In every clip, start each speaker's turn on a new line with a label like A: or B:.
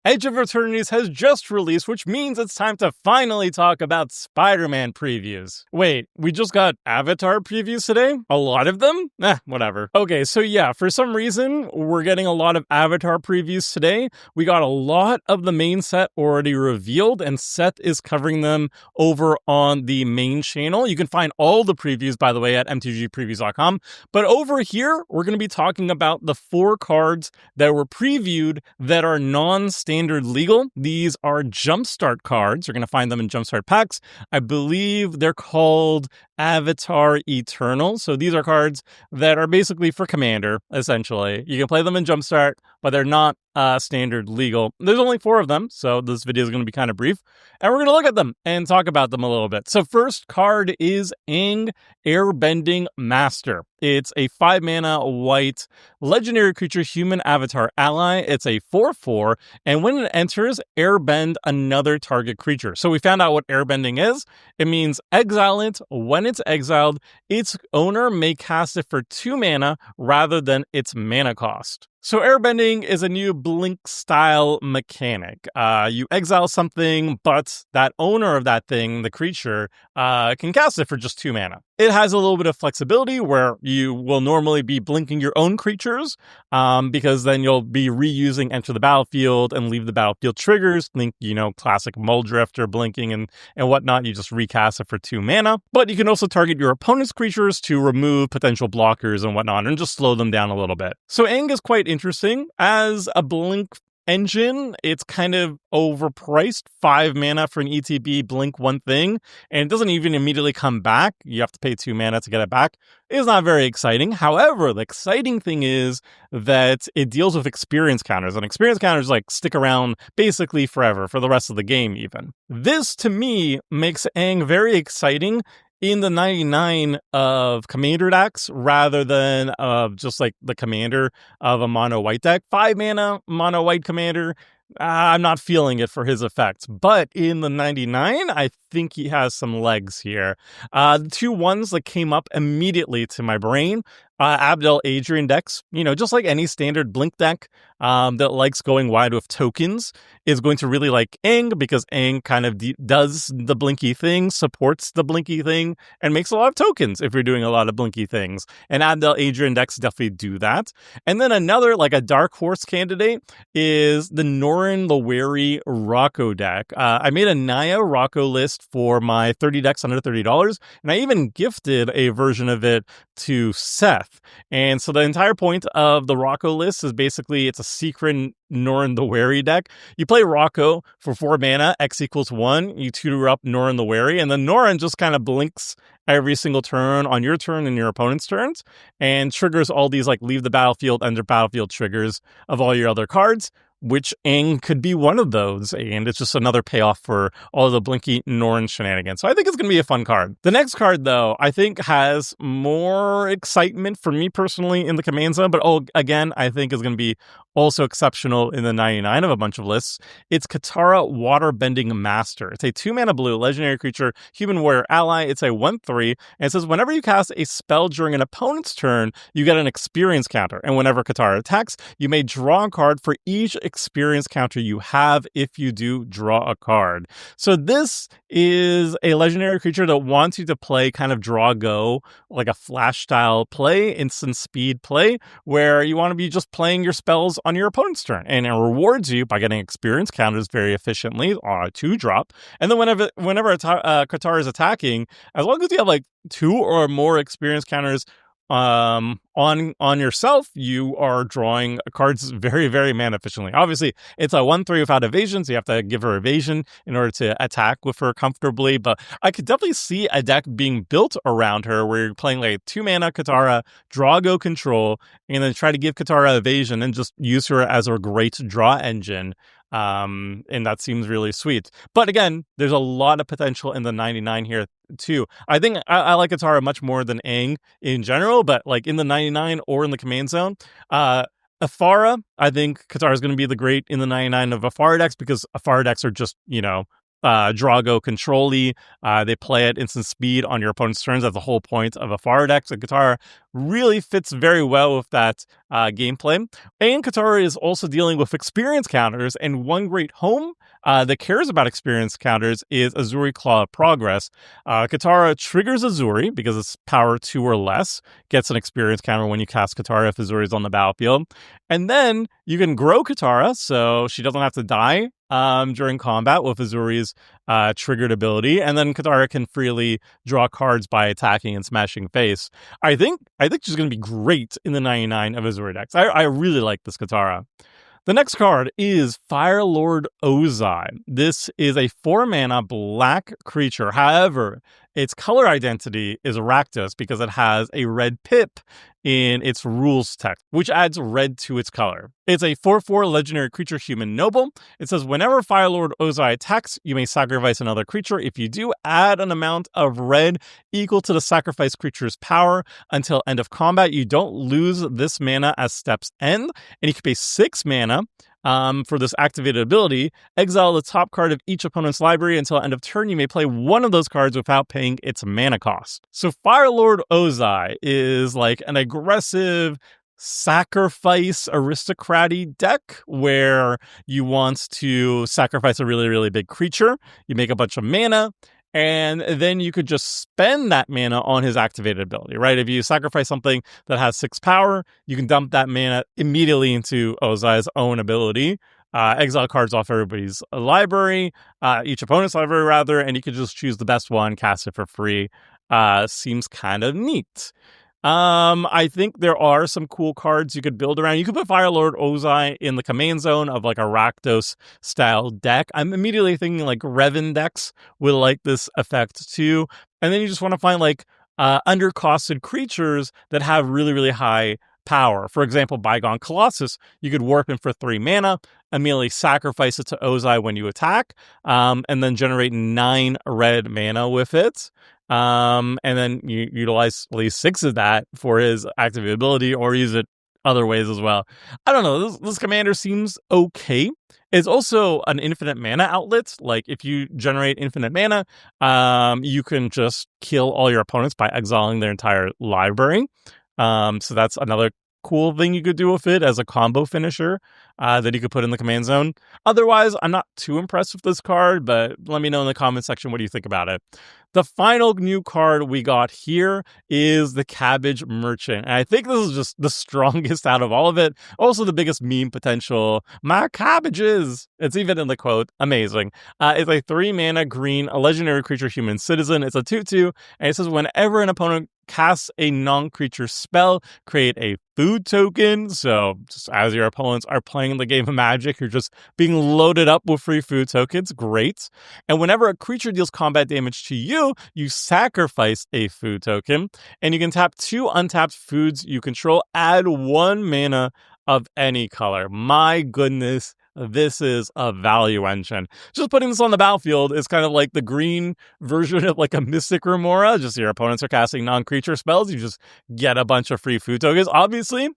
A: Edge of Eternities has just released, which means it's time to finally talk about Spider-Man previews. Wait, we just got Avatar previews today? A lot of them? Whatever. Okay, so yeah, for some reason, we're getting a lot of Avatar previews today. We got a lot of the main set already revealed, and Seth is covering them over on the main channel. You can find all the previews, by the way, at mtgpreviews.com. But over here, we're going to be talking about the 4 cards that were previewed that are non-standard legal. These are Jumpstart cards. You're going to find them in Jumpstart packs. I believe they're called Avatar Eternal. So these are cards that are basically for Commander, essentially. You can play them in Jumpstart, but they're not standard legal. There's only 4 of them, so this video is going to be kind of brief. And we're going to look at them and talk about them a little bit. So first card is Aang, Airbending Master. It's a 5-mana white legendary creature human avatar ally. It's a 4/4, and when it enters, airbend another target creature. So we found out what airbending is. It means exile it. When it's exiled, its owner may cast it for 2 mana rather than its mana cost. So airbending is a new Blink style mechanic. You exile something, but that owner of that thing, the creature, can cast it for just 2 mana. It has a little bit of flexibility where you will normally be blinking your own creatures, because then you'll be reusing enter the battlefield and leave the battlefield triggers. Think, classic Muldrifter blinking and whatnot. You just recast it for 2 mana. But you can also target your opponent's creatures to remove potential blockers and whatnot and just slow them down a little bit. So Aang is quite interesting. As a blink engine, it's kind of overpriced. 5 mana for an ETB, blink one thing, and it doesn't even immediately come back. You have to pay 2 mana to get it back. It's not very exciting. However, the exciting thing is that it deals with experience counters, and experience counters stick around basically forever, for the rest of the game even. This, to me, makes Aang very exciting in the 99 of Commander decks rather than just the commander of a mono white deck. 5 mana mono white commander, I'm not feeling it for his effects. But in the 99, I think he has some legs here. The 2 ones that came up immediately to my brain, Abdel Adrian decks, just like any standard blink deck that likes going wide with tokens, is going to really like Aang, because Aang kind of does the blinky thing, supports the blinky thing, and makes a lot of tokens if you're doing a lot of blinky things. And Abdel Adrian decks definitely do that. And then another, a dark horse candidate, is the Norin the Wary Rocco deck. I made a Naya Rocco list for my 30 decks under $30, and I even gifted a version of it to Seth. And so the entire point of the Rocco list is basically it's a secret Norin the Wary deck. You play Rocco for 4 mana, X equals 1, you tutor up Norin the Wary, and then Norin just kind of blinks every single turn on your turn and your opponent's turns, and triggers all these leave the battlefield, under battlefield triggers of all your other cards, which Aang could be one of those, and it's just another payoff for all of the blinky Norin shenanigans. So I think it's going to be a fun card. The next card, though, I think has more excitement for me personally in the command zone, but again, I think is going to be also exceptional in the 99 of a bunch of lists. It's Katara Waterbending Master. It's a 2-mana blue legendary creature, human warrior ally. It's a 1/3, and it says whenever you cast a spell during an opponent's turn, you get an experience counter, and whenever Katara attacks, you may draw a card for each experience counter you have. If you do, draw a card. So this is a legendary creature that wants you to play kind of draw go, like a flash style play, instant speed play, where you want to be just playing your spells on your opponent's turn, and it rewards you by getting experience counters very efficiently on a 2-drop. And then whenever Katara is attacking, as long as you have 2 or more experience counters on yourself, you are drawing cards very, very mana efficiently. Obviously, it's a 1/3 without evasion, so you have to give her evasion in order to attack with her comfortably. But I could definitely see a deck being built around her where you're playing 2 mana Katara, draw go control, and then try to give Katara evasion and just use her as a great draw engine. And that seems really sweet. But again, there's a lot of potential in the 99 here too. I think I like Katara much more than Aang in general, but in the 99 or in the command zone, Afara, I think Katara is going to be the great in the 99 of Afara decks, because Afara decks are just, Drago Control-y. They play at instant speed on your opponent's turns. That's the whole point of a Fire deck. So Katara really fits very well with that gameplay. And Katara is also dealing with experience counters, and one great home that cares about experience counters is Azuri Claw of Progress. Katara triggers Azuri because it's power 2 or less, gets an experience counter when you cast Katara if Azuri is on the battlefield. And then you can grow Katara so she doesn't have to die during combat with Azuri's triggered ability, and then Katara can freely draw cards by attacking and smashing face. I think she's going to be great in the 99 of Azuri decks. I really like this Katara. The next card is Fire Lord Ozai. This is a 4-mana black creature. However, its color identity is Rakdos because it has a red pip in its rules text, which adds red to its color. It's a 4/4 legendary creature human noble. It says whenever Fire Lord Ozai attacks, you may sacrifice another creature. If you do, add an amount of red equal to the sacrificed creature's power until end of combat. You don't lose this mana as steps end, and you can pay 6 mana for this activated ability. Exile the top card of each opponent's library until end of turn. You may play one of those cards without paying its mana cost. So Fire Lord Ozai is like an aggressive sacrifice aristocrat-y deck where you want to sacrifice a really, really big creature. You make a bunch of mana, and then you could just spend that mana on his activated ability, right? If you sacrifice something that has 6 power, you can dump that mana immediately into Ozai's own ability. Exile cards off everybody's library, each opponent's library rather, and you could just choose the best one, cast it for free. Seems kind of neat. I think there are some cool cards you could build around. You could put Fire Lord Ozai in the command zone of like a Rakdos style deck. I'm immediately thinking like Revan decks will like this effect too. And then you just want to find like undercosted creatures that have really, really high power. For example, Bygone Colossus, you could warp him for 3 mana, immediately sacrifice it to Ozai when you attack, and then generate 9 red mana with it. And then you utilize at least 6 of that for his active ability, or use it other ways as well. I don't know. This commander seems okay. It's also an infinite mana outlet. Like if you generate infinite mana, you can just kill all your opponents by exiling their entire library. So that's another cool thing you could do with it as a combo finisher that you could put in the command zone. Otherwise, I'm not too impressed with this card, but let me know in the comment section what do you think about it. The final new card we got here is the Cabbage Merchant. And I think this is just the strongest out of all of it. Also the biggest meme potential. My cabbages! It's even in the quote. Amazing. It's a 3-mana green, a legendary creature human citizen. It's a 2/2, and it says whenever an opponent casts a non-creature spell, create a food token. So just as your opponents are playing the game of Magic, you're just being loaded up with free food tokens. Great. And whenever a creature deals combat damage to you, you sacrifice a food token, and you can tap 2 untapped foods you control, add 1 mana of any color. My goodness, this is a value engine. Just putting this on the battlefield is kind of like the green version of like a Mystic Remora. Just your opponents are casting non-creature spells. You just get a bunch of free food tokens. Obviously,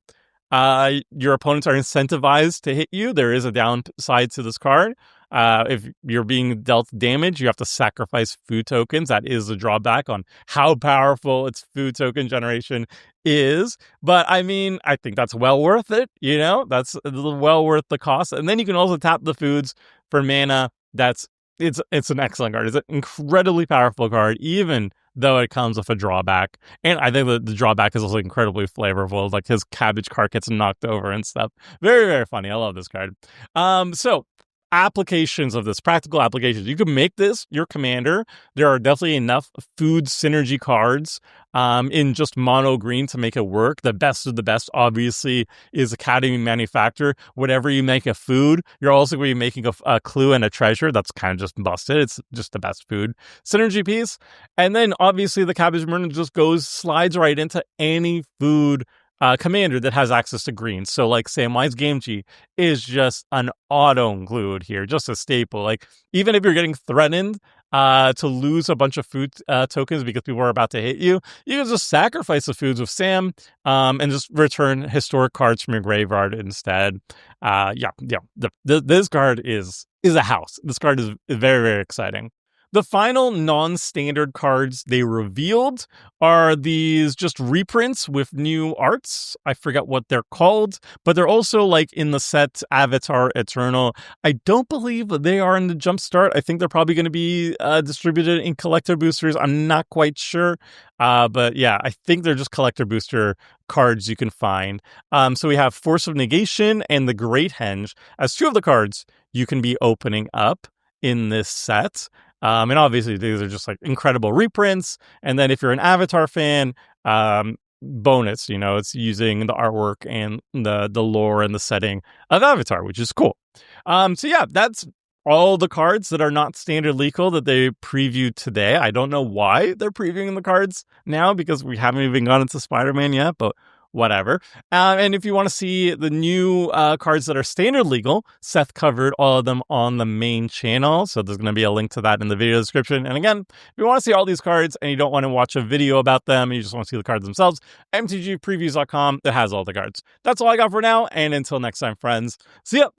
A: your opponents are incentivized to hit you. There is a downside to this card. If you're being dealt damage, you have to sacrifice food tokens. That is the drawback on how powerful its food token generation is. But I mean, I think that's well worth it. You know, that's well worth the cost. And then you can also tap the foods for mana. It's an excellent card. It's an incredibly powerful card, even though it comes with a drawback. And I think the drawback is also incredibly flavorful. Like his cabbage cart gets knocked over and stuff. Very, very funny. I love this card. So applications of this, practical applications. You can make this your commander. There are definitely enough food synergy cards in just mono green to make it work. The best of the best, obviously, is Academy Manufacturer. Whenever you make a food, you're also going to be making a clue and a treasure. That's kind of just busted. It's just the best food synergy piece. And then, obviously, the Cabbage Merchant just slides right into any food commander that has access to green. So like Samwise Gamgee is just an auto-include here, just a staple. Like even if you're getting threatened to lose a bunch of food tokens because people are about to hit you, you can just sacrifice the foods with Sam and just return historic cards from your graveyard instead. This card is a house. This card is very, very exciting. The final non-standard cards they revealed are these just reprints with new arts. I forget what they're called, but they're also like in the set Avatar Eternal. I don't believe they are in the Jumpstart. I think they're probably going to be distributed in collector boosters. I'm not quite sure. But yeah, I think they're just collector booster cards you can find. So we have Force of Negation and the Great Henge as two of the cards you can be opening up in this set. And obviously these are just like incredible reprints. And then if you're an Avatar fan, bonus, it's using the artwork and the lore and the setting of Avatar, which is cool. So yeah, that's all the cards that are not standard legal that they previewed today. I don't know why they're previewing the cards now because we haven't even gone into Spider-Man yet, but whatever. And if you want to see the new cards that are standard legal, Seth covered all of them on the main channel. So there's going to be a link to that in the video description. And again, if you want to see all these cards and you don't want to watch a video about them and you just want to see the cards themselves, mtgpreviews.com, that has all the cards. That's all I got for now. And until next time, friends, see ya.